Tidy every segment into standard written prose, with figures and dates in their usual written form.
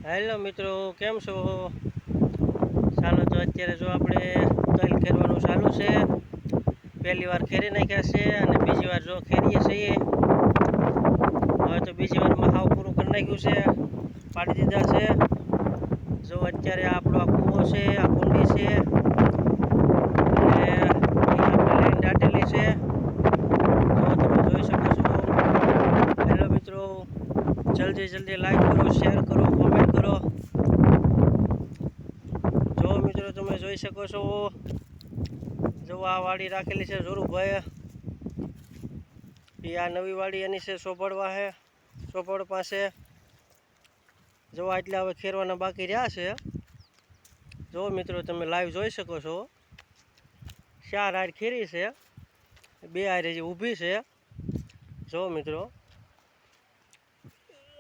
Hello મિત્રો, કેમ છો? ચાલો તો અત્યારે જો આપણે તલ ખેરવાનું ચાલુ છે. પહેલી વાર ખેરી નાખ્યા છે અને બીજી વાર જો ખેરીએ છીએ. હવે તો બીજી વારમાં હાવ પૂરું કરી નાખ્યું છે, પાડી દીધા છે. જો અત્યારે આપણો આ કૂવો છે, આ કુંડી છે અને આપણે લાઈન દાટેલી છે. જો તમે જોઈ શકો છો. હેલો મિત્રો, જલ્દી લાઈક કરો, શેર કરો, કોમેન્ટ કરો. જો મિત્રો તમે જોઈ શકો છો, જો આ વાડી રાખેલી છે જોરુભાઈ, એ આ નવી વાડી એની છે સોપડવા છે, સોપડ પાસે. જો આટલા હવે ખેરવાના બાકી રહ્યા છે. જો મિત્રો તમે લાઈવ જોઈ શકો છો, 4 હાર ખેરી છે, 2 હાર હજી ઊભી છે. જો મિત્રો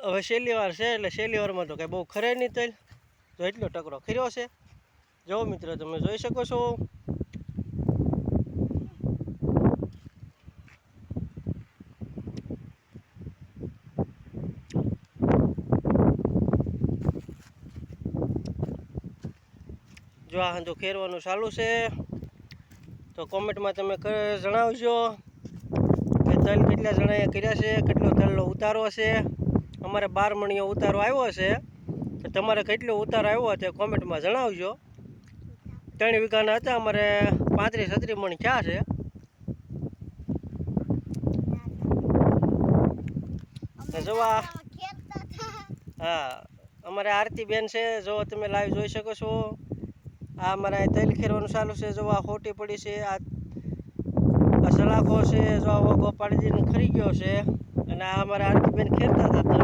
હવે છેલ્લી વાર છે, એટલે છેલ્લી વારમાં તો કંઈ બહુ ખરે નહીં તલ. જો એટલો ટકરો ખર્યો છે. જો મિત્રો તમે જોઈ શકો છો. જો આ હંધું ખેરવાનું ચાલુ છે, તો કોમેન્ટમાં તમે જણાવજો કે તલ કેટલા જણાએ કર્યા છે, કેટલો તલનો ઉતારો છે. અમારે 12 મણીનો ઉતારો આવ્યો છે, તો તમારે કેટલો ઉતારો આવ્યો તે કોમેન્ટમાં જણાવજો. 3 વીઘાના હતા, અમારે 35-36 મણ થયા છે. જોવા હા, અમારે આરતી બેન છે, જો તમે લાઈવ જોઈ શકો છો. આ અમારા તલ ખેરવાનું ચાલુ છે. જો આ ખોટી પડી છે, આ સલાખો છે, જો આ વગો પાડી દઈને ખરી ગયો છે. અને આ અમારા આરતી બેન ખેરતા હતા તલ.